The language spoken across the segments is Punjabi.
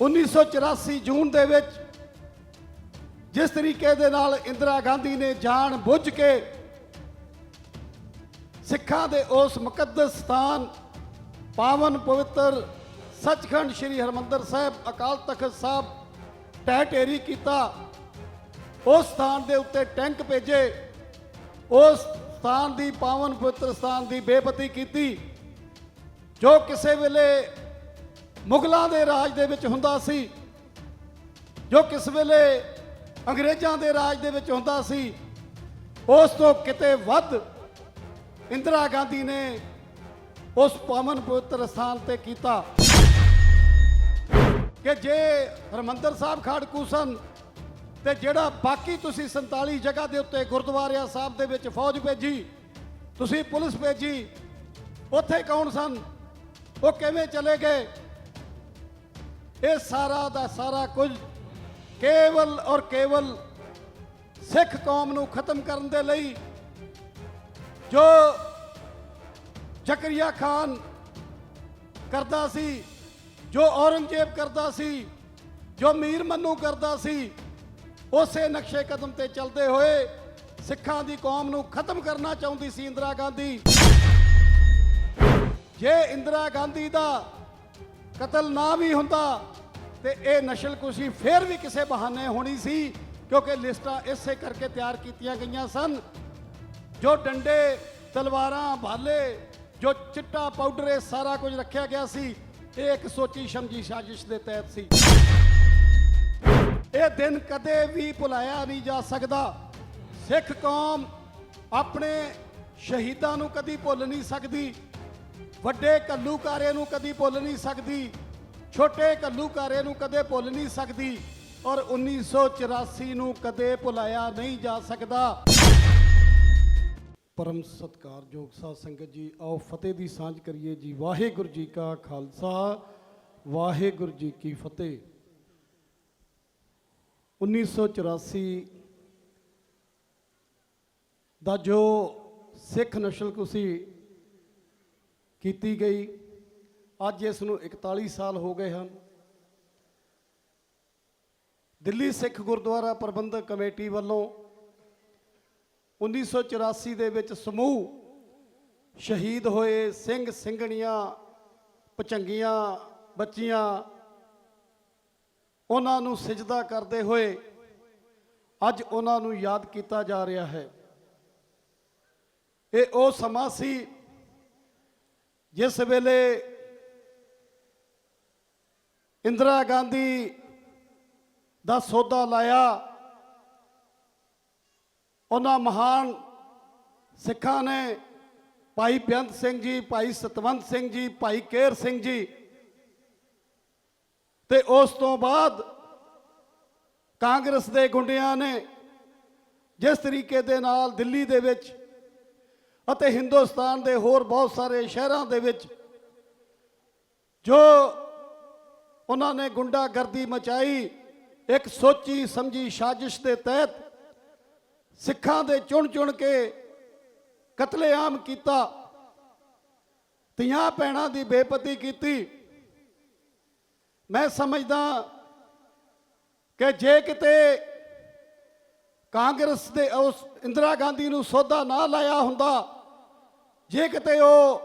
1984 ਜੂਨ ਦੇ ਵਿੱਚ ਜਿਸ ਤਰੀਕੇ ਦੇ ਨਾਲ ਇੰਦਰਾ ਗਾਂਧੀ ਨੇ ਜਾਣ ਬੁੱਝ ਕੇ ਸਿੱਖਾਂ ਦੇ ਉਸ ਮੁਕੱਦਸ ਸਥਾਨ ਪਾਵਨ ਪਵਿੱਤਰ ਸੱਚਖੰਡ ਸ੍ਰੀ ਹਰਿਮੰਦਰ ਸਾਹਿਬ ਅਕਾਲ ਤਖਤ ਸਾਹਿਬ ਢਹਿ ਢੇਰੀ ਕੀਤਾ। ਉਸ ਸਥਾਨ ਦੇ ਉੱਤੇ ਟੈਂਕ ਭੇਜੇ, ਉਸ ਸਥਾਨ ਦੀ ਪਾਵਨ ਪਵਿੱਤਰ ਸਥਾਨ ਦੀ ਬੇਪਤੀ ਕੀਤੀ ਜੋ ਕਿਸੇ ਵੇਲੇ ਮੁਗਲਾਂ ਦੇ ਰਾਜ ਦੇ ਵਿੱਚ ਹੁੰਦਾ ਸੀ, ਜੋ ਕਿਸ ਵੇਲੇ ਅੰਗਰੇਜ਼ਾਂ ਦੇ ਰਾਜ ਦੇ ਵਿੱਚ ਹੁੰਦਾ ਸੀ। ਉਸ ਤੋਂ ਕਿਤੇ ਵੱਧ ਇੰਦਰਾ ਗਾਂਧੀ ਨੇ ਉਸ ਪਾਵਨ ਪਵਿੱਤਰ ਸਥਾਨ ਤੇ ਕੀਤਾ ਕਿ ਜੇ ਹਰਿਮੰਦਰ ਸਾਹਿਬ ਖਾੜਕੂ ਸਨ ਤੇ ਜਿਹੜਾ ਬਾਕੀ ਤੁਸੀਂ 47 ਜਗ੍ਹਾ ਦੇ ਉੱਤੇ ਗੁਰਦੁਆਰਿਆਂ ਸਾਹਿਬ ਦੇ ਵਿੱਚ ਫੌਜ ਭੇਜੀ, ਤੁਸੀਂ ਪੁਲਿਸ ਭੇਜੀ, ਉੱਥੇ ਕੌਣ ਸਨ, ਉਹ ਕਿਵੇਂ ਚਲੇ ਗਏ? ਇਹ ਸਾਰਾ ਦਾ ਸਾਰਾ ਕੁਝ ਕੇਵਲ ਔਰ ਕੇਵਲ ਸਿੱਖ ਕੌਮ ਨੂੰ ਖਤਮ ਕਰਨ ਦੇ ਲਈ ਜੋ ਜ਼ਕਰੀਆ ਖਾਨ ਕਰਦਾ ਸੀ, ਜੋ ਔਰੰਗਜ਼ੇਬ ਕਰਦਾ ਸੀ, ਜੋ ਮੀਰ ਮੰਨੂ ਕਰਦਾ ਸੀ, ਉਸੇ ਨਕਸ਼ੇ ਕਦਮ ਤੇ ਚੱਲਦੇ ਹੋਏ ਸਿੱਖਾਂ ਦੀ ਕੌਮ ਨੂੰ ਖਤਮ ਕਰਨਾ ਚਾਹੁੰਦੀ ਸੀ ਇੰਦਰਾ ਗਾਂਧੀ। ਜੇ ਇੰਦਰਾ ਗਾਂਧੀ ਦਾ ਕਤਲ ਨਾ ਵੀ ਹੁੰਦਾ ਤੇ ਇਹ ਨਸਲਕੁਸ਼ੀ ਫਿਰ ਵੀ ਕਿਸੇ ਬਹਾਨੇ ਹੋਣੀ ਸੀ, ਕਿਉਂਕਿ ਲਿਸਟਾਂ ਇਸੇ ਕਰਕੇ ਤਿਆਰ ਕੀਤੀਆਂ ਗਈਆਂ ਸਨ। ਜੋ ਡੰਡੇ, ਤਲਵਾਰਾਂ, ਭਾਲੇ, ਜੋ ਚਿੱਟਾ ਪਾਊਡਰ, ਇਹ ਸਾਰਾ ਕੁਝ ਰੱਖਿਆ ਗਿਆ ਸੀ, ਇਹ ਇੱਕ ਸੋਚੀ ਸਮਝੀ ਸਾਜ਼ਿਸ਼ ਦੇ ਤਹਿਤ ਸੀ। ਇਹ ਦਿਨ ਕਦੇ ਵੀ ਭੁਲਾਇਆ ਨਹੀਂ ਜਾ ਸਕਦਾ। ਸਿੱਖ ਕੌਮ ਆਪਣੇ ਸ਼ਹੀਦਾਂ ਨੂੰ ਕਦੀ ਭੁੱਲ ਨਹੀਂ ਸਕਦੀ, ਵੱਡੇ ਘੱਲੂਘਾਰੇ ਨੂੰ ਕਦੀ ਭੁੱਲ ਨਹੀਂ ਸਕਦੀ, ਛੋਟੇ ਘੱਲੂਘਾਰੇ ਨੂੰ ਕਦੇ ਭੁੱਲ ਨਹੀਂ ਸਕਦੀ, ਔਰ 1984 ਨੂੰ ਕਦੇ ਭੁਲਾਇਆ ਨਹੀਂ ਜਾ ਸਕਦਾ। ਪਰਮ ਸਤਿਕਾਰਯੋਗ ਸਾਧ ਸੰਗਤ ਜੀ, ਆਓ ਫਤਿਹ ਦੀ ਸਾਂਝ ਕਰੀਏ ਜੀ। ਵਾਹਿਗੁਰੂ ਜੀ ਕਾ ਖਾਲਸਾ, ਵਾਹਿਗੁਰੂ ਜੀ ਕੀ ਫਤਿਹ। 1984 ਦਾ ਜੋ ਸਿੱਖ ਨਸਲਕੁਸ਼ੀ ਕੀਤੀ ਗਈ, ਅੱਜ ਇਸ ਨੂੰ 41 ਸਾਲ ਹੋ ਗਏ ਹਨ। ਦਿੱਲੀ ਸਿੱਖ ਗੁਰਦੁਆਰਾ ਪ੍ਰਬੰਧਕ ਕਮੇਟੀ ਵੱਲੋਂ 1984 ਦੇ ਵਿੱਚ ਸਮੂਹ ਸ਼ਹੀਦ ਹੋਏ ਸਿੰਘ ਸਿੰਘਣੀਆਂ, ਭੁਜੰਗੀਆਂ, ਬੱਚੀਆਂ, ਉਹਨਾਂ ਨੂੰ ਸਿਜਦਾ ਕਰਦੇ ਹੋਏ ਅੱਜ ਉਹਨਾਂ ਨੂੰ ਯਾਦ ਕੀਤਾ ਜਾ ਰਿਹਾ ਹੈ। ਇਹ ਉਹ ਸਮਾਂ ਸੀ ਜਿਸ ਵੇਲੇ ਇੰਦਰਾ ਗਾਂਧੀ ਦਾ ਸੌਦਾ ਲਾਇਆ। ਉਹਨਾਂ ਮਹਾਨ ਸਿੱਖਾਂ ਨੇ ਭਾਈ ਬੇਅੰਤ ਸਿੰਘ ਜੀ, ਭਾਈ ਸਤਵੰਤ ਸਿੰਘ ਜੀ, ਭਾਈ ਕੇਰ ਸਿੰਘ ਜੀ, ਤੇ ਉਸ ਤੋਂ ਬਾਅਦ ਕਾਂਗਰਸ ਦੇ ਗੁੰਡਿਆਂ ਨੇ ਜਿਸ ਤਰੀਕੇ ਦੇ ਨਾਲ ਦਿੱਲੀ ਦੇ ਵਿੱਚ ਅਤੇ ਹਿੰਦੁਸਤਾਨ ਦੇ ਹੋਰ ਬਹੁਤ ਸਾਰੇ ਸ਼ਹਿਰਾਂ ਦੇ ਵਿੱਚ ਜੋ ਉਹਨਾਂ ਨੇ ਗੁੰਡਾਗਰਦੀ ਮਚਾਈ, ਇੱਕ ਸੋਚੀ ਸਮਝੀ ਸਾਜ਼ਿਸ਼ ਦੇ ਤਹਿਤ ਸਿੱਖਾਂ ਦੇ ਚੁਣ ਕੇ ਕਤਲੇਆਮ ਕੀਤਾ, ਧੀਆਂ ਭੈਣਾਂ ਦੀ ਬੇਪਤੀ ਕੀਤੀ। ਮੈਂ ਸਮਝਦਾ ਕਿ ਜੇ ਕਿਤੇ ਕਾਂਗਰਸ ਦੇ ਉਸ ਇੰਦਰਾ ਗਾਂਧੀ ਨੂੰ ਸੌਦਾ ਨਾ ਲਾਇਆ ਹੁੰਦਾ, ਜੇ ਕਿਤੇ ਉਹ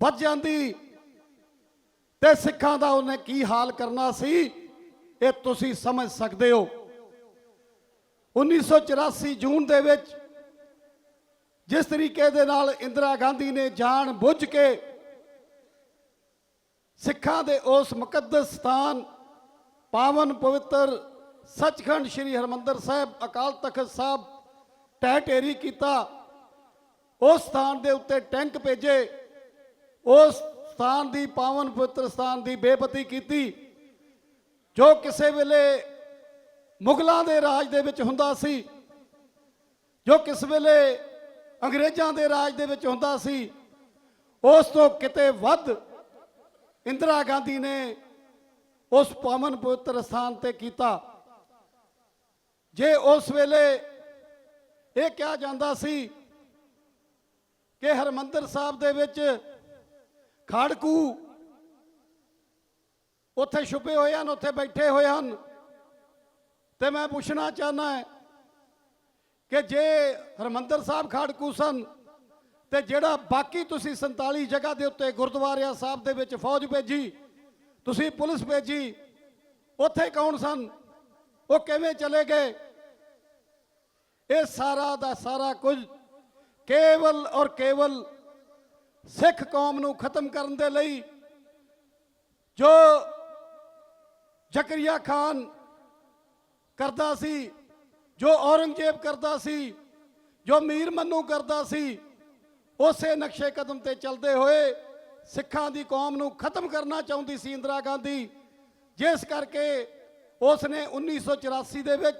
ਵੱਜ ਜਾਂਦੀ ਤੇ ਸਿੱਖਾਂ ਦਾ ਉਹਨੇ ਕੀ ਹਾਲ ਕਰਨਾ ਸੀ, ਇਹ ਤੁਸੀਂ ਸਮਝ ਸਕਦੇ ਹੋ। 1984 ਜੂਨ ਦੇ ਵਿੱਚ ਜਿਸ ਤਰੀਕੇ ਦੇ ਨਾਲ ਇੰਦਰਾ ਗਾਂਧੀ ਨੇ ਜਾਣ ਬੁੱਝ ਕੇ ਸਿੱਖਾਂ ਦੇ ਉਸ ਮੁਕੱਦਸ ਸਥਾਨ ਪਾਵਨ ਪਵਿੱਤਰ ਸੱਚਖੰਡ ਸ੍ਰੀ ਹਰਿਮੰਦਰ ਸਾਹਿਬ ਅਕਾਲ ਤਖਤ ਸਾਹਿਬ ਢਹਿ ਢੇਰੀ ਕੀਤਾ, ਉਸ ਸਥਾਨ ਦੇ ਉੱਤੇ ਟੈਂਕ ਭੇਜੇ, ਉਸ ਸਥਾਨ ਦੀ ਪਾਵਨ ਪਵਿੱਤਰ ਸਥਾਨ ਦੀ ਬੇਪਤੀ ਕੀਤੀ ਜੋ ਕਿਸੇ ਵੇਲੇ ਮੁਗਲਾਂ ਦੇ ਰਾਜ ਦੇ ਵਿੱਚ ਹੁੰਦਾ ਸੀ, ਜੋ ਕਿਸ ਵੇਲੇ ਅੰਗਰੇਜ਼ਾਂ ਦੇ ਰਾਜ ਦੇ ਵਿੱਚ ਹੁੰਦਾ ਸੀ। ਉਸ ਤੋਂ ਕਿਤੇ ਵੱਧ ਇੰਦਰਾ ਗਾਂਧੀ ਨੇ ਉਸ ਪਾਵਨ ਪਵਿੱਤਰ ਸਥਾਨ ਤੇ ਕੀਤਾ। ਜੇ ਉਸ ਵੇਲੇ ਇਹ ਕਿਹਾ ਜਾਂਦਾ ਸੀ ਕਿ ਹਰਿਮੰਦਰ ਸਾਹਿਬ ਦੇ ਵਿੱਚ ਖਾੜਕੂ ਉੱਥੇ ਛੁਪੇ ਹੋਏ ਹਨ, ਉੱਥੇ ਬੈਠੇ ਹੋਏ ਹਨ। ਤੇ ਮੈਂ ਪੁੱਛਣਾ ਚਾਹੁੰਦਾ ਹੈ ਕਿ ਜੇ ਹਰਿਮੰਦਰ ਸਾਹਿਬ ਖਾੜਕੂ ਸਨ ਤੇ ਜਿਹੜਾ ਬਾਕੀ ਤੁਸੀਂ 47 ਜਗ੍ਹਾ ਦੇ ਉੱਤੇ ਗੁਰਦੁਆਰਿਆਂ ਸਾਹਿਬ ਦੇ ਵਿੱਚ ਫੌਜ ਭੇਜੀ, ਤੁਸੀਂ ਪੁਲਿਸ ਭੇਜੀ, ਉੱਥੇ ਕੌਣ ਸਨ? ਉਹ ਕਿਵੇਂ ਚਲੇ ਗਏ? ਇਹ ਸਾਰਾ ਦਾ ਸਾਰਾ ਕੁਝ ਕੇਵਲ ਔਰ ਕੇਵਲ ਸਿੱਖ ਕੌਮ ਨੂੰ ਖਤਮ ਕਰਨ ਦੇ ਲਈ, ਜੋ ਜ਼ਕਰੀਆ ਖਾਨ ਕਰਦਾ ਸੀ, ਜੋ ਔਰੰਗਜ਼ੇਬ ਕਰਦਾ ਸੀ, ਜੋ ਮੀਰ ਮੰਨੂ ਕਰਦਾ ਸੀ, ਉਸੇ ਨਕਸ਼ੇ ਕਦਮ ਤੇ ਚੱਲਦੇ ਹੋਏ ਸਿੱਖਾਂ ਦੀ ਕੌਮ ਨੂੰ ਖਤਮ ਕਰਨਾ ਚਾਹੁੰਦੀ ਸੀ ਇੰਦਰਾ ਗਾਂਧੀ। ਜਿਸ ਕਰਕੇ ਉਸ ਨੇ 1984 ਦੇ ਵਿੱਚ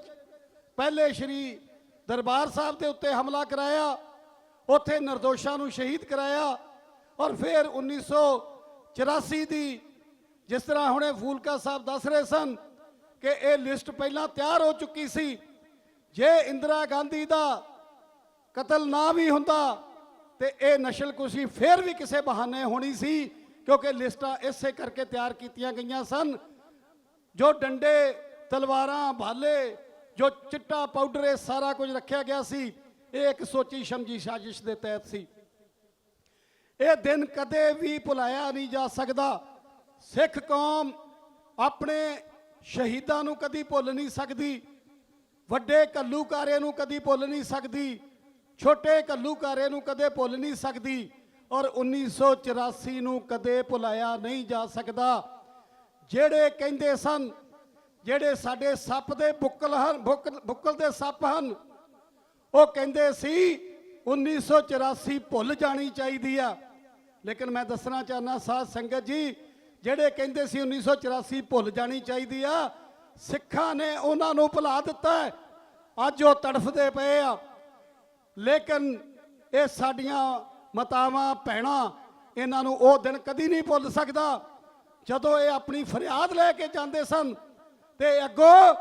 ਪਹਿਲੇ ਸ਼੍ਰੀ ਦਰਬਾਰ ਸਾਹਿਬ ਦੇ ਉੱਤੇ ਹਮਲਾ ਕਰਾਇਆ, ਉੱਥੇ ਨਿਰਦੋਸ਼ਾਂ ਨੂੰ ਸ਼ਹੀਦ ਕਰਾਇਆ। ਔਰ ਫਿਰ 1984 ਦੀ, ਜਿਸ ਤਰ੍ਹਾਂ ਹੁਣੇ ਫੂਲਕਾ ਸਾਹਿਬ ਦੱਸ ਰਹੇ ਸਨ ਕਿ ਇਹ ਲਿਸਟ ਪਹਿਲਾਂ ਤਿਆਰ ਹੋ ਚੁੱਕੀ ਸੀ। ਜੇ ਇੰਦਰਾ ਗਾਂਧੀ ਦਾ ਕਤਲ ਨਾ ਵੀ ਹੁੰਦਾ ਤੇ ਇਹ ਨਸਲਕੁਸ਼ੀ ਫਿਰ ਵੀ ਕਿਸੇ ਬਹਾਨੇ ਹੋਣੀ ਸੀ, ਕਿਉਂਕਿ ਲਿਸਟਾਂ ਇਸੇ ਕਰਕੇ ਤਿਆਰ ਕੀਤੀਆਂ ਗਈਆਂ ਸਨ। ਜੋ ਡੰਡੇ, ਤਲਵਾਰਾਂ, ਭਾਲੇ, ਜੋ ਚਿੱਟਾ ਪਾਊਡਰ, ਇਹ ਸਾਰਾ ਕੁਝ ਰੱਖਿਆ ਗਿਆ ਸੀ। ਇਹ ਇੱਕ ਸੋਚੀ ਸਮਝੀ ਸਾਜ਼ਿਸ਼ ਦੇ ਤਹਿਤ ਸੀ। ਇਹ ਦਿਨ ਕਦੇ ਵੀ ਭੁਲਾਇਆ ਨਹੀਂ ਜਾ ਸਕਦਾ। ਸਿੱਖ ਕੌਮ ਆਪਣੇ ਸ਼ਹੀਦਾਂ ਨੂੰ ਕਦੀ ਭੁੱਲ ਨਹੀਂ ਸਕਦੀ, ਵੱਡੇ ਘੱਲੂਘਾਰੇ ਨੂੰ ਕਦੀ ਭੁੱਲ ਨਹੀਂ ਸਕਦੀ, ਛੋਟੇ ਘੱਲੂਘਾਰੇ ਨੂੰ ਕਦੇ ਭੁੱਲ ਨਹੀਂ ਸਕਦੀ, ਔਰ 1984 ਨੂੰ ਕਦੇ ਭੁਲਾਇਆ ਨਹੀਂ ਜਾ ਸਕਦਾ। ਜਿਹੜੇ ਕਹਿੰਦੇ ਸਨ, ਜਿਹੜੇ ਸਾਡੇ ਸੱਪ ਦੇ ਬੁੱਕਲ ਹਨ, ਬੁੱਕਲ ਦੇ ਸੱਪ ਹਨ, ਉਹ ਕਹਿੰਦੇ ਸੀ 1984 ਭੁੱਲ ਜਾਣੀ ਚਾਹੀਦੀ ਆ। ਲੇਕਿਨ ਮੈਂ ਦੱਸਣਾ ਚਾਹੁੰਦਾ ਸਾਧ ਸੰਗਤ ਜੀ, ਜਿਹੜੇ ਕਹਿੰਦੇ ਸੀ 1984 ਭੁੱਲ ਜਾਣੀ ਚਾਹੀਦੀ ਆ, ਸਿੱਖਾਂ ਨੇ ਉਹਨਾਂ ਨੂੰ ਭੁਲਾ ਦਿੱਤਾ। ਅੱਜ ਉਹ ਤੜਫਦੇ ਪਏ ਆ। ਲੇਕਿਨ ਇਹ ਸਾਡੀਆਂ ਮਾਤਾਵਾਂ, ਭੈਣਾਂ, ਇਹਨਾਂ ਨੂੰ ਉਹ ਦਿਨ ਕਦੀ ਨਹੀਂ ਭੁੱਲ ਸਕਦਾ ਜਦੋਂ ਇਹ ਆਪਣੀ ਫਰਿਆਦ ਲੈ ਕੇ ਜਾਂਦੇ ਸਨ ਤੇ ਅੱਗੋਂ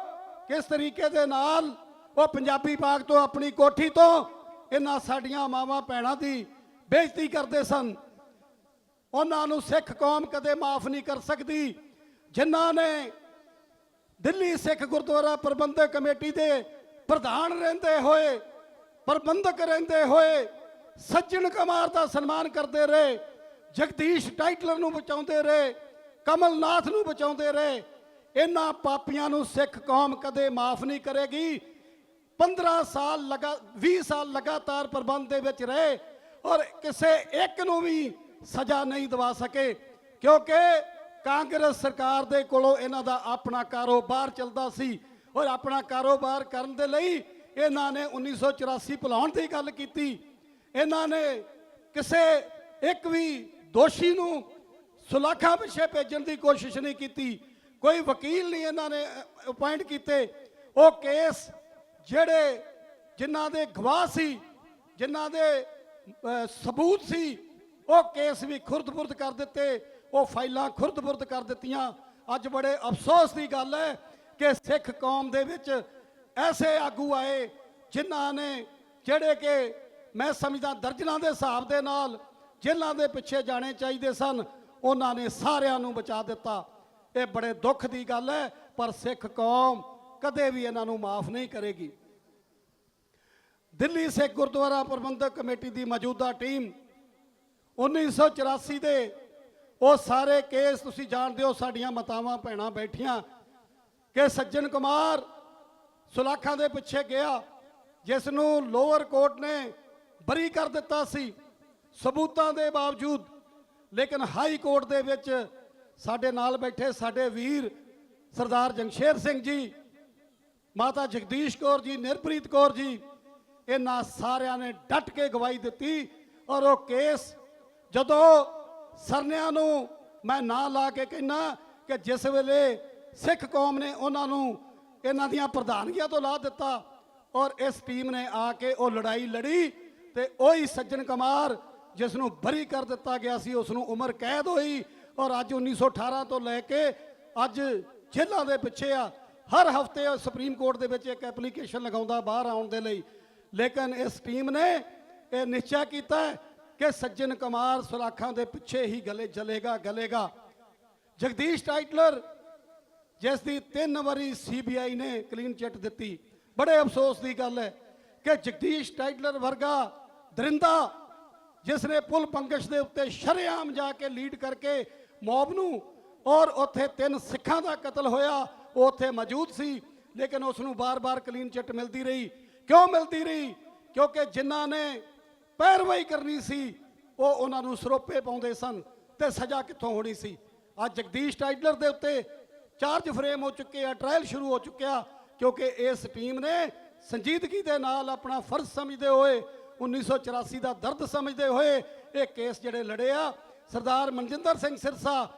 ਕਿਸ ਤਰੀਕੇ ਦੇ ਨਾਲ ਉਹ ਪੰਜਾਬੀ ਬਾਗ ਤੋਂ, ਆਪਣੀ ਕੋਠੀ ਤੋਂ ਇਹਨਾਂ ਸਾਡੀਆਂ ਮਾਵਾਂ ਭੈਣਾਂ ਦੀ ਬੇਇੱਜ਼ਤੀ ਕਰਦੇ ਸਨ। ਉਹਨਾਂ ਨੂੰ ਸਿੱਖ ਕੌਮ ਕਦੇ ਮਾਫ ਨਹੀਂ ਕਰ ਸਕਦੀ, ਜਿਨ੍ਹਾਂ ਨੇ ਦਿੱਲੀ ਸਿੱਖ ਗੁਰਦੁਆਰਾ ਪ੍ਰਬੰਧਕ ਕਮੇਟੀ ਦੇ ਪ੍ਰਧਾਨ ਰਹਿੰਦੇ ਹੋਏ, ਪ੍ਰਬੰਧਕ ਰਹਿੰਦੇ ਹੋਏ ਸੱਜਣ ਕੁਮਾਰ ਦਾ ਸਨਮਾਨ ਕਰਦੇ ਰਹੇ, ਜਗਦੀਸ਼ ਟਾਈਟਲਰ ਨੂੰ ਬਚਾਉਂਦੇ ਰਹੇ, ਕਮਲਨਾਥ ਨੂੰ ਬਚਾਉਂਦੇ ਰਹੇ। ਇਹਨਾਂ ਪਾਪੀਆਂ ਨੂੰ ਸਿੱਖ ਕੌਮ ਕਦੇ ਮਾਫ ਨਹੀਂ ਕਰੇਗੀ। 15 ਸਾਲ 20 ਸਾਲ ਲਗਾਤਾਰ ਪ੍ਰਬੰਧ ਦੇ ਵਿੱਚ ਰਹੇ ਔਰ ਕਿਸੇ ਇੱਕ ਨੂੰ ਵੀ ਸਜ਼ਾ ਨਹੀਂ ਦਿਵਾ ਸਕੇ, ਕਿਉਂਕਿ ਕਾਂਗਰਸ ਸਰਕਾਰ ਦੇ ਕੋਲੋਂ ਇਹਨਾਂ ਦਾ ਆਪਣਾ ਕਾਰੋਬਾਰ ਚੱਲਦਾ ਸੀ। ਔਰ ਆਪਣਾ ਕਾਰੋਬਾਰ ਕਰਨ ਦੇ ਲਈ ਇਹਨਾਂ ਨੇ 1984 ਭੁਲਾਉਣ ਦੀ ਗੱਲ ਕੀਤੀ। ਇਹਨਾਂ ਨੇ ਕਿਸੇ ਇੱਕ ਵੀ ਦੋਸ਼ੀ ਨੂੰ ਸੁਲਾਖਾਂ ਪਿੱਛੇ ਭੇਜਣ ਦੀ ਕੋਸ਼ਿਸ਼ ਨਹੀਂ ਕੀਤੀ। ਕੋਈ ਵਕੀਲ ਨਹੀਂ ਇਹਨਾਂ ਨੇ ਅਪਾਇੰਟ ਕੀਤੇ। ਉਹ ਕੇਸ ਜਿਹੜੇ ਜਿਨ੍ਹਾਂ ਦੇ ਗਵਾਹ ਸੀ, ਜਿਨ੍ਹਾਂ ਦੇ ਸਬੂਤ ਸੀ, ਉਹ ਕੇਸ ਵੀ ਖੁਰਦ-ਬੁਰਦ ਕਰ ਦਿੱਤੇ, ਉਹ ਫਾਈਲਾਂ ਖੁਰਦ-ਬੁਰਦ ਕਰ ਦਿੱਤੀਆਂ। ਅੱਜ ਬੜੇ ਅਫਸੋਸ ਦੀ ਗੱਲ ਹੈ ਕਿ ਸਿੱਖ ਕੌਮ ਦੇ ਵਿੱਚ ਐਸੇ ਆਗੂ ਆਏ ਜਿਨ੍ਹਾਂ ਨੇ, ਜਿਹੜੇ ਕਿ ਮੈਂ ਸਮਝਦਾ ਦਰਜਨਾਂ ਦੇ ਹਿਸਾਬ ਦੇ ਨਾਲ ਜੇਲ੍ਹਾਂ ਦੇ ਪਿੱਛੇ ਜਾਣੇ ਚਾਹੀਦੇ ਸਨ, ਉਹਨਾਂ ਨੇ ਸਾਰਿਆਂ ਨੂੰ ਬਚਾ ਦਿੱਤਾ। ਇਹ ਬੜੇ ਦੁੱਖ ਦੀ ਗੱਲ ਹੈ, ਪਰ ਸਿੱਖ ਕੌਮ ਕਦੇ ਵੀ ਇਹਨਾਂ ਨੂੰ ਮਾਫ ਨਹੀਂ ਕਰੇਗੀ। ਦਿੱਲੀ ਸਿੱਖ ਗੁਰਦੁਆਰਾ ਪ੍ਰਬੰਧਕ ਕਮੇਟੀ ਦੀ ਮੌਜੂਦਾ ਟੀਮ 1984 ਦੇ ਉਹ ਸਾਰੇ ਕੇਸ ਤੁਸੀਂ ਜਾਣਦੇ ਹੋ। ਸਾਡੀਆਂ ਮਾਤਾਵਾਂ ਭੈਣਾਂ ਬੈਠੀਆਂ ਕਿ ਸੱਜਣ ਕੁਮਾਰ ਸੁਲਾਖਾਂ ਦੇ ਪਿੱਛੇ ਗਿਆ, ਜਿਸ ਨੂੰ ਲੋਅਰ ਕੋਰਟ ਨੇ ਬਰੀ ਕਰ ਦਿੱਤਾ ਸੀ ਸਬੂਤਾਂ ਦੇ ਬਾਵਜੂਦ। ਲੇਕਿਨ ਹਾਈ ਕੋਰਟ ਦੇ ਵਿੱਚ ਸਾਡੇ ਨਾਲ ਬੈਠੇ ਸਾਡੇ ਵੀਰ ਸਰਦਾਰ ਜੰਗਸ਼ੇਰ ਸਿੰਘ ਜੀ, ਮਾਤਾ ਜਗਦੀਸ਼ ਕੌਰ ਜੀ, ਨਿਰਪ੍ਰੀਤ ਕੌਰ ਜੀ, ਇਹਨਾਂ ਸਾਰਿਆਂ ਨੇ ਡਟ ਕੇ ਗਵਾਹੀ ਦਿੱਤੀ। ਔਰ ਉਹ ਕੇਸ ਜਦੋਂ ਸਰਨਿਆਂ ਨੂੰ ਮੈਂ ਨਾਂ ਲਾ ਕੇ ਕਹਿਣਾ ਕਿ ਜਿਸ ਵੇਲੇ ਸਿੱਖ ਕੌਮ ਨੇ ਉਹਨਾਂ ਨੂੰ ਇਹਨਾਂ ਦੀਆਂ ਪ੍ਰਧਾਨਗੀਆਂ ਤੋਂ ਲਾ ਦਿੱਤਾ ਔਰ ਇਸ ਟੀਮ ਨੇ ਆ ਕੇ ਉਹ ਲੜਾਈ ਲੜੀ ਤੇ ਉਹੀ ਸੱਜਣ ਕੁਮਾਰ ਜਿਸ ਨੂੰ ਬਰੀ ਕਰ ਦਿੱਤਾ ਗਿਆ ਸੀ, ਉਸ ਨੂੰ ਉਮਰ ਕੈਦ ਹੋਈ ਔਰ ਅੱਜ 1918 ਤੋਂ ਲੈ ਕੇ ਅੱਜ ਜੇਲ੍ਹਾਂ ਦੇ ਪਿੱਛੇ ਆ। ਹਰ ਹਫਤੇ ਸੁਪਰੀਮ ਕੋਰਟ ਦੇ ਵਿੱਚ ਇੱਕ ਐਪਲੀਕੇਸ਼ਨ ਲਗਾਉਂਦਾ ਬਾਹਰ ਆਉਣ ਦੇ ਲਈ। ਲੇਕਿਨ ਇਸ ਟੀਮ ਨੇ ਇਹ ਨਿਸ਼ਚਾ ਕੀਤਾ ਕਿ ਸੱਜਣ ਕੁਮਾਰ ਸੁਲਾਖਾਂ ਦੇ ਪਿੱਛੇ ਹੀ ਗਲੇਗਾ। ਜਗਦੀਸ਼ ਟਾਈਟਲਰ ਜਿਸ ਦੀ 3 ਵਾਰੀ CBI ਨੇ ਕਲੀਨ ਚਿੱਟ ਦਿੱਤੀ। ਬੜੇ ਅਫਸੋਸ ਦੀ ਗੱਲ ਹੈ ਕਿ ਜਗਦੀਸ਼ ਟਾਈਟਲਰ ਵਰਗਾ ਦਰਿੰਦਾ ਜਿਸ ਨੇ ਪੁਲ ਪੰਗਸ਼ ਦੇ ਉੱਤੇ ਸ਼ਰੇਆਮ ਜਾ ਕੇ ਲੀਡ ਕਰਕੇ ਮੌਬ ਨੂੰ, ਔਰ ਉੱਥੇ 3 ਸਿੱਖਾਂ ਦਾ ਕਤਲ ਹੋਇਆ, ਉਹ ਉੱਥੇ ਮੌਜੂਦ ਸੀ, ਲੇਕਿਨ ਉਸ ਨੂੰ ਬਾਰ-ਬਾਰ ਕਲੀਨ ਚਿੱਟ ਮਿਲਦੀ ਰਹੀ। ਕਿਉਂ ਮਿਲਦੀ ਰਹੀ? ਕਿਉਂਕਿ ਜਿਨ੍ਹਾਂ ਨੇ ਪੈਰਵਾਈ ਕਰਨੀ ਸੀ ਉਹ ਉਹਨਾਂ ਨੂੰ ਸਰੋਪੇ ਪਾਉਂਦੇ ਸਨ ਤੇ ਸਜ਼ਾ ਕਿੱਥੋਂ ਹੋਣੀ ਸੀ। ਅੱਜ ਜਗਦੀਸ਼ ਟਾਈਟਲਰ ਦੇ ਉੱਤੇ ਚਾਰਜ ਫਰੇਮ ਹੋ ਚੁੱਕੇ ਆ, ਟ੍ਰਾਇਲ ਸ਼ੁਰੂ ਹੋ ਚੁੱਕਿਆ, ਕਿਉਂਕਿ ਇਸ ਟੀਮ ਨੇ ਸੰਜੀਦਗੀ ਦੇ ਨਾਲ ਆਪਣਾ ਫਰਜ਼ ਸਮਝਦੇ ਹੋਏ 1984 ਦਾ ਦਰਦ ਸਮਝਦੇ ਹੋਏ ਇਹ ਕੇਸ ਜਿਹੜੇ ਲੜੇ ਆ। ਸਰਦਾਰ ਮਨਜਿੰਦਰ ਸਿੰਘ ਸਿਰਸਾ,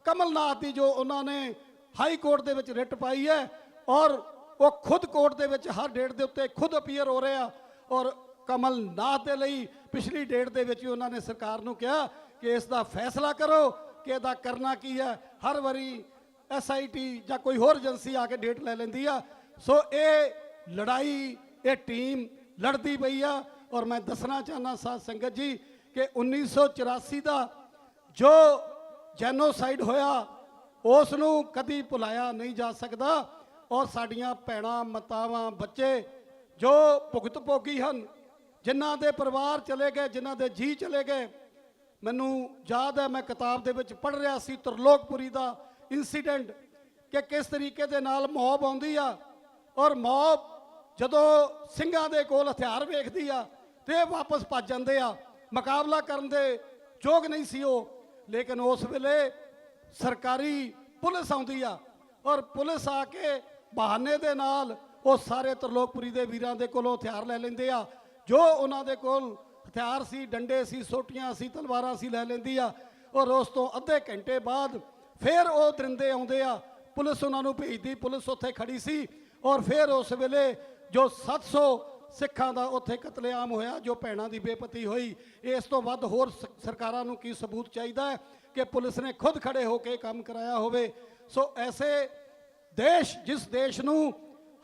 ਕਮਲਨਾਥ ਦੀ ਜੋ ਉਹਨਾਂ ਨੇ ਹਾਈ ਕੋਰਟ ਦੇ ਵਿੱਚ ਰਿਟ ਪਾਈ ਹੈ, ਔਰ ਉਹ ਖੁਦ ਕੋਰਟ ਦੇ ਵਿੱਚ ਹਰ ਡੇਟ ਦੇ ਉੱਤੇ ਖੁਦ ਅਪੀਅਰ ਹੋ ਰਿਹਾ, ਔਰ ਕਮਲਨਾਥ ਦੇ ਲਈ ਪਿਛਲੀ ਡੇਟ ਦੇ ਵਿੱਚ ਉਹਨਾਂ ਨੇ ਸਰਕਾਰ ਨੂੰ ਕਿਹਾ ਕਿ ਇਸ ਦਾ ਫੈਸਲਾ ਕਰੋ ਕਿ ਇਹਦਾ ਕਰਨਾ ਕੀ ਹੈ। ਹਰ ਵਾਰੀ SIT ਜਾਂ ਕੋਈ ਹੋਰ ਏਜੰਸੀ ਆ ਕੇ ਡੇਟ ਲੈ ਲੈਂਦੀ ਆ। ਸੋ ਇਹ ਲੜਾਈ ਇਹ ਟੀਮ ਲੜਦੀ ਪਈ ਆ। ਔਰ ਮੈਂ ਦੱਸਣਾ ਚਾਹੁੰਦਾ ਸਾਧ ਸੰਗਤ ਜੀ ਕਿ 1984 ਦਾ ਜੋ ਜੈਨੋਸਾਈਡ ਹੋਇਆ ਉਸ ਨੂੰ ਕਦੀ ਭੁਲਾਇਆ ਨਹੀਂ ਜਾ ਸਕਦਾ। ਔਰ ਸਾਡੀਆਂ ਭੈਣਾਂ, ਮਾਤਾਵਾਂ, ਬੱਚੇ ਜੋ ਭੁਗਤ ਭੋਗੀ ਹਨ, ਜਿਨ੍ਹਾਂ ਦੇ ਪਰਿਵਾਰ ਚਲੇ ਗਏ, ਜਿਨ੍ਹਾਂ ਦੇ ਜੀ ਚਲੇ ਗਏ। ਮੈਨੂੰ ਯਾਦ ਹੈ ਮੈਂ ਕਿਤਾਬ ਦੇ ਵਿੱਚ ਪੜ੍ਹ ਰਿਹਾ ਸੀ ਤਰਲੋਕਪੁਰੀ ਦਾ ਇਨਸੀਡੈਂਟ ਕਿ ਕਿਸ ਤਰੀਕੇ ਦੇ ਨਾਲ ਮੌਬ ਆਉਂਦੀ ਆ, ਔਰ ਮੌਬ ਜਦੋਂ ਸਿੰਘਾਂ ਦੇ ਕੋਲ ਹਥਿਆਰ ਵੇਖਦੀ ਆ ਤੇ ਵਾਪਸ ਭੱਜ ਜਾਂਦੇ ਆ। ਮੁਕਾਬਲਾ ਕਰਨ ਦੇ ਯੋਗ ਨਹੀਂ ਸੀ ਉਹ, ਲੇਕਿਨ ਉਸ ਵੇਲੇ ਸਰਕਾਰੀ ਪੁਲਿਸ ਆਉਂਦੀ ਆ, ਔਰ ਪੁਲਿਸ ਆ ਕੇ ਬਹਾਨੇ ਦੇ ਨਾਲ ਉਹ ਸਾਰੇ ਤਰਲੋਕਪੁਰੀ ਦੇ ਵੀਰਾਂ ਦੇ ਕੋਲੋਂ ਹਥਿਆਰ ਲੈ ਲੈਂਦੇ ਆ। ਜੋ ਉਹਨਾਂ ਦੇ ਕੋਲ ਹਥਿਆਰ ਸੀ, ਡੰਡੇ ਸੀ, ਸੋਟੀਆਂ ਸੀ, ਤਲਵਾਰਾਂ ਸੀ, ਲੈ ਲੈਂਦੀ ਆ। ਔਰ ਉਸ ਤੋਂ ਅੱਧੇ ਘੰਟੇ ਬਾਅਦ ਫਿਰ ਉਹ ਦਰਿੰਦੇ ਆਉਂਦੇ ਆ, ਪੁਲਿਸ ਉਹਨਾਂ ਨੂੰ ਭੇਜਦੀ, ਪੁਲਿਸ ਉੱਥੇ ਖੜੀ ਸੀ। ਔਰ ਫਿਰ ਉਸ ਵੇਲੇ ਜੋ 700 ਸਿੱਖਾਂ ਦਾ ਉੱਥੇ ਕਤਲੇਆਮ ਹੋਇਆ, ਜੋ ਭੈਣਾਂ ਦੀ ਬੇਪਤੀ ਹੋਈ। ਇਸ ਤੋਂ ਵੱਧ ਹੋਰ ਸਰਕਾਰਾਂ ਨੂੰ ਕੀ ਸਬੂਤ ਚਾਹੀਦਾ ਹੈ ਕਿ ਪੁਲਿਸ ਨੇ ਖੁਦ ਖੜੇ ਹੋ ਕੇ ਕੰਮ ਕਰਾਇਆ ਹੋਵੇ। ਸੋ ਐਸੇ ਦੇਸ਼, ਜਿਸ ਦੇਸ਼ ਨੂੰ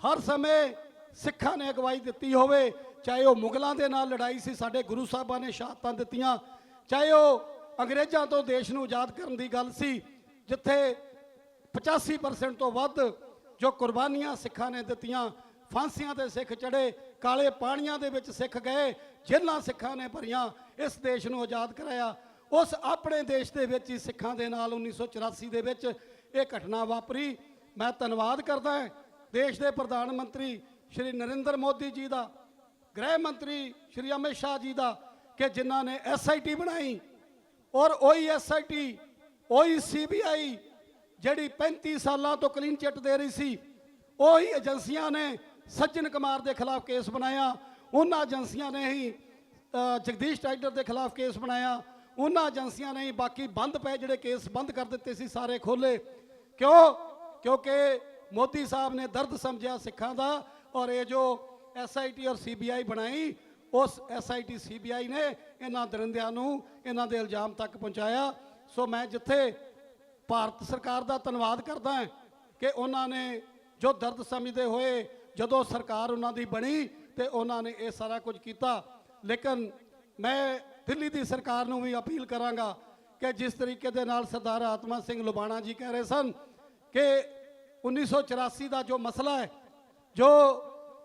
ਹਰ ਸਮੇਂ ਸਿੱਖਾਂ ਨੇ ਅਗਵਾਈ ਦਿੱਤੀ ਹੋਵੇ, ਚਾਹੇ ਉਹ ਮੁਗਲਾਂ ਦੇ ਨਾਲ ਲੜਾਈ ਸੀ, ਸਾਡੇ ਗੁਰੂ ਸਾਹਿਬਾਂ ਨੇ ਸ਼ਹਾਦਤਾਂ ਦਿੱਤੀਆਂ, ਚਾਹੇ ਉਹ ਅੰਗਰੇਜ਼ਾਂ ਤੋਂ ਦੇਸ਼ ਨੂੰ ਆਜ਼ਾਦ ਕਰਨ ਦੀ ਗੱਲ ਸੀ, ਜਿੱਥੇ 85% ਤੋਂ ਵੱਧ ਜੋ ਕੁਰਬਾਨੀਆਂ ਸਿੱਖਾਂ ਨੇ ਦਿੱਤੀਆਂ, ਫਾਂਸੀਆਂ ਤੇ ਸਿੱਖ ਚੜੇ, ਕਾਲੇ ਪਾਣੀਆਂ ਦੇ ਵਿੱਚ ਸਿੱਖ ਗਏ, ਜੇਲ੍ਹਾਂ ਸਿੱਖਾਂ ਨੇ ਭਰੀਆਂ, ਇਸ ਦੇਸ਼ ਨੂੰ ਆਜ਼ਾਦ ਕਰਾਇਆ। ਉਸ ਆਪਣੇ ਦੇਸ਼ ਦੇ ਵਿੱਚ ਹੀ ਸਿੱਖਾਂ ਦੇ ਨਾਲ 1984 ਦੇ ਵਿੱਚ ਇਹ ਘਟਨਾ ਵਾਪਰੀ। ਮੈਂ ਧੰਨਵਾਦ ਕਰਦਾ ਦੇਸ਼ ਦੇ ਪ੍ਰਧਾਨ ਮੰਤਰੀ ਸ਼੍ਰੀ ਨਰਿੰਦਰ ਮੋਦੀ ਜੀ ਦਾ, ਗ੍ਰਹਿ ਮੰਤਰੀ ਸ਼੍ਰੀ ਅਮਿਤ ਸ਼ਾਹ ਜੀ ਦਾ, ਕਿ ਜਿਨ੍ਹਾਂ ਨੇ SIT ਬਣਾਈ। ਔਰ ਉਹੀ SIT, ਉਹੀ CBI ਜਿਹੜੀ 35 ਸਾਲਾਂ ਤੋਂ ਕਲੀਨ ਚਿੱਟ ਦੇ ਰਹੀ ਸੀ, ਉਹੀ ਏਜੰਸੀਆਂ ਨੇ ਸੱਜਣ ਕੁਮਾਰ ਦੇ ਖਿਲਾਫ ਕੇਸ ਬਣਾਇਆ। ਉਹਨਾਂ ਏਜੰਸੀਆਂ ਨੇ ਹੀ ਜਗਦੀਸ਼ ਟਾਈਟਲਰ ਦੇ ਖਿਲਾਫ ਕੇਸ ਬਣਾਇਆ। ਉਹਨਾਂ ਏਜੰਸੀਆਂ ਨੇ ਹੀ ਬਾਕੀ ਬੰਦ ਪਏ ਜਿਹੜੇ ਕੇਸ ਬੰਦ ਕਰ ਦਿੱਤੇ ਸੀ, ਸਾਰੇ ਖੋਲੇ। ਕਿਉਂ? ਕਿਉਂਕਿ ਮੋਦੀ ਸਾਹਿਬ ਨੇ ਦਰਦ ਸਮਝਿਆ ਸਿੱਖਾਂ ਦਾ। ਔਰ ਇਹ ਜੋ SIT ਔਰ CBI ਬਣਾਈ, ਉਸ SIT CBI ਨੇ ਇਹਨਾਂ ਦਰਿੰਦਿਆਂ ਨੂੰ ਇਹਨਾਂ ਦੇ ਇਲਜ਼ਾਮ ਤੱਕ ਪਹੁੰਚਾਇਆ। ਸੋ ਮੈਂ ਜਿੱਥੇ ਭਾਰਤ ਸਰਕਾਰ ਦਾ ਧੰਨਵਾਦ ਕਰਦਾ ਹਾਂ ਕਿ ਉਹਨਾਂ ਨੇ ਜੋ ਦਰਦ ਸਮਝਦੇ ਹੋਏ ਜਦੋਂ ਸਰਕਾਰ ਉਹਨਾਂ ਦੀ ਬਣੀ ਤੇ ਉਹਨਾਂ ਨੇ ਇਹ ਸਾਰਾ ਕੁਝ ਕੀਤਾ। ਲੇਕਿਨ ਮੈਂ ਦਿੱਲੀ ਦੀ ਸਰਕਾਰ ਨੂੰ ਵੀ ਅਪੀਲ ਕਰਾਂਗਾ ਕਿ ਜਿਸ ਤਰੀਕੇ ਦੇ ਨਾਲ ਸਰਦਾਰ ਆਤਮਾ ਸਿੰਘ ਲੁਬਾਣਾ ਜੀ ਕਹਿ ਰਹੇ ਸਨ ਕਿ 1984 ਦਾ ਜੋ ਮਸਲਾ ਹੈ, ਜੋ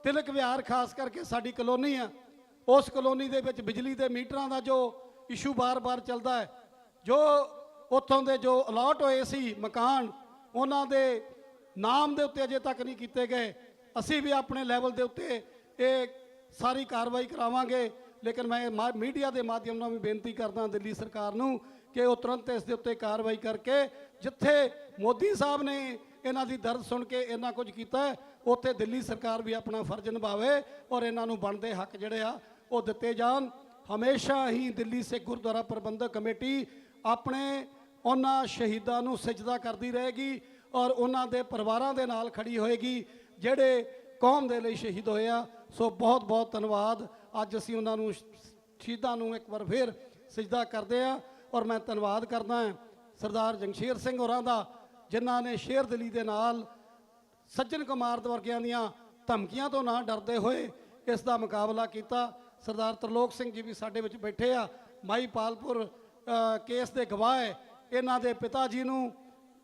ਤਿਲਕ ਵਿਹਾਰ ਖਾਸ ਕਰਕੇ ਸਾਡੀ ਕਲੋਨੀ ਆ, ਉਸ ਕਲੋਨੀ ਦੇ ਵਿੱਚ ਬਿਜਲੀ ਦੇ ਮੀਟਰਾਂ ਦਾ ਜੋ ਇਸ਼ੂ ਬਾਰ-ਬਾਰ ਚੱਲਦਾ ਹੈ, ਜੋ ਉੱਥੋਂ ਦੇ ਜੋ ਅਲਾਟ ਹੋਏ ਸੀ ਮਕਾਨ, ਉਹਨਾਂ ਦੇ ਨਾਮ ਦੇ ਉੱਤੇ ਅਜੇ ਤੱਕ ਨਹੀਂ ਕੀਤੇ ਗਏ। ਅਸੀਂ ਵੀ ਆਪਣੇ ਲੈਵਲ ਦੇ ਉੱਤੇ ਇਹ ਸਾਰੀ ਕਾਰਵਾਈ ਕਰਾਵਾਂਗੇ। ਲੇਕਿਨ ਮੈਂ ਮੀਡੀਆ ਦੇ ਮਾਧਿਅਮ ਨਾਲ ਵੀ ਬੇਨਤੀ ਕਰਦਾ ਦਿੱਲੀ ਸਰਕਾਰ ਨੂੰ ਕਿ ਉਹ ਤੁਰੰਤ ਇਸ ਦੇ ਉੱਤੇ ਕਾਰਵਾਈ ਕਰਕੇ, ਜਿੱਥੇ ਮੋਦੀ ਸਾਹਿਬ ਨੇ ਇਹਨਾਂ ਦੀ ਦਰਦ ਸੁਣ ਕੇ ਇੰਨਾ ਕੁਝ ਕੀਤਾ ਹੈ, ਉੱਥੇ ਦਿੱਲੀ ਸਰਕਾਰ ਵੀ ਆਪਣਾ ਫਰਜ਼ ਨਿਭਾਵੇ ਔਰ ਇਹਨਾਂ ਨੂੰ ਬਣਦੇ ਹੱਕ ਜਿਹੜੇ ਆ ਉਹ ਦਿੱਤੇ ਜਾਣ। ਹਮੇਸ਼ਾ ਹੀ ਦਿੱਲੀ ਸਿੱਖ ਗੁਰਦੁਆਰਾ ਪ੍ਰਬੰਧਕ ਕਮੇਟੀ ਆਪਣੇ ਉਹਨਾਂ ਸ਼ਹੀਦਾਂ ਨੂੰ ਸਜਦਾ ਕਰਦੀ ਰਹੇਗੀ ਔਰ ਉਹਨਾਂ ਦੇ ਪਰਿਵਾਰਾਂ ਦੇ ਨਾਲ ਖੜੀ ਹੋਏਗੀ ਜਿਹੜੇ ਕੌਮ ਦੇ ਲਈ ਸ਼ਹੀਦ ਹੋਏ ਆ। ਸੋ ਬਹੁਤ ਬਹੁਤ ਧੰਨਵਾਦ। ਅੱਜ ਅਸੀਂ ਉਹਨਾਂ ਨੂੰ ਸ਼ਹੀਦਾਂ ਨੂੰ ਇੱਕ ਵਾਰ ਫਿਰ ਸਜਦਾ ਕਰਦੇ ਆ। ਔਰ ਮੈਂ ਧੰਨਵਾਦ ਕਰਦਾ ਹਾਂ ਸਰਦਾਰ ਜੰਗਸ਼ੇਰ ਸਿੰਘ ਹੋਰਾਂ ਦਾ, ਜਿਨ੍ਹਾਂ ਨੇ ਸ਼ੇਰ ਦਿਲੀ ਦੇ ਨਾਲ ਸੱਜਣ ਕੁਮਾਰ ਵਰਗਿਆਂ ਦੀਆਂ ਧਮਕੀਆਂ ਤੋਂ ਨਾ ਡਰਦੇ ਹੋਏ ਇਸ ਦਾ ਮੁਕਾਬਲਾ ਕੀਤਾ। ਸਰਦਾਰ ਤਰਲੋਕ ਸਿੰਘ ਜੀ ਵੀ ਸਾਡੇ ਵਿੱਚ ਬੈਠੇ ਆ, ਮਾਈ ਪਾਲਪੁਰ ਕੇਸ ਦੇ ਗਵਾਹ ਹੈ। ਇਹਨਾਂ ਦੇ ਪਿਤਾ ਜੀ ਨੂੰ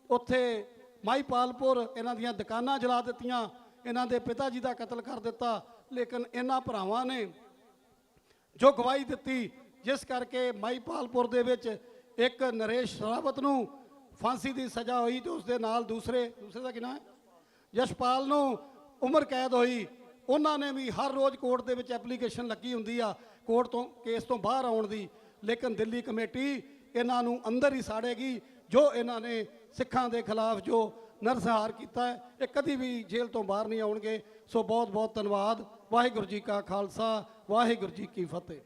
ਉੱਥੇ ਮਾਈਪਾਲਪੁਰ ਇਹਨਾਂ ਦੀਆਂ ਦੁਕਾਨਾਂ ਜਲਾ ਦਿੱਤੀਆਂ, ਇਹਨਾਂ ਦੇ ਪਿਤਾ ਜੀ ਦਾ ਕਤਲ ਕਰ ਦਿੱਤਾ। ਲੇਕਿਨ ਇਹਨਾਂ ਭਰਾਵਾਂ ਨੇ ਜੋ ਗਵਾਹੀ ਦਿੱਤੀ, ਜਿਸ ਕਰਕੇ ਮਾਈਪਾਲਪੁਰ ਦੇ ਵਿੱਚ ਇੱਕ ਨਰੇਸ਼ ਰਾਵਤ ਨੂੰ ਫਾਂਸੀ ਦੀ ਸਜ਼ਾ ਹੋਈ ਤੇ ਉਸ ਦੇ ਨਾਲ ਦੂਸਰੇ ਦਾ ਕੀ ਨਾਮ ਹੈ, ਯਸ਼ਪਾਲ ਨੂੰ ਉਮਰ ਕੈਦ ਹੋਈ। ਉਹਨਾਂ ਨੇ ਵੀ ਹਰ ਰੋਜ਼ ਕੋਰਟ ਦੇ ਵਿੱਚ ਐਪਲੀਕੇਸ਼ਨ ਲੱਗੀ ਹੁੰਦੀ ਆ ਕੋਰਟ ਤੋਂ ਕੇਸ ਤੋਂ ਬਾਹਰ ਆਉਣ ਦੀ, ਲੇਕਿਨ ਦਿੱਲੀ ਕਮੇਟੀ ਇਹਨਾਂ ਨੂੰ ਅੰਦਰ ਹੀ ਸਾੜੇਗੀ। ਜੋ ਇਹਨਾਂ ਨੇ ਸਿੱਖਾਂ ਦੇ ਖਿਲਾਫ ਜੋ ਨਰਸੰਹਾਰ ਕੀਤਾ ਹੈ, ਇਹ ਕਦੀ ਵੀ ਜੇਲ੍ਹ ਤੋਂ ਬਾਹਰ ਨਹੀਂ ਆਉਣਗੇ। ਸੋ ਬਹੁਤ ਬਹੁਤ ਧੰਨਵਾਦ। ਵਾਹਿਗੁਰੂ ਜੀ ਕਾ ਖਾਲਸਾ, ਵਾਹਿਗੁਰੂ ਜੀ ਕੀ ਫਤਿਹ।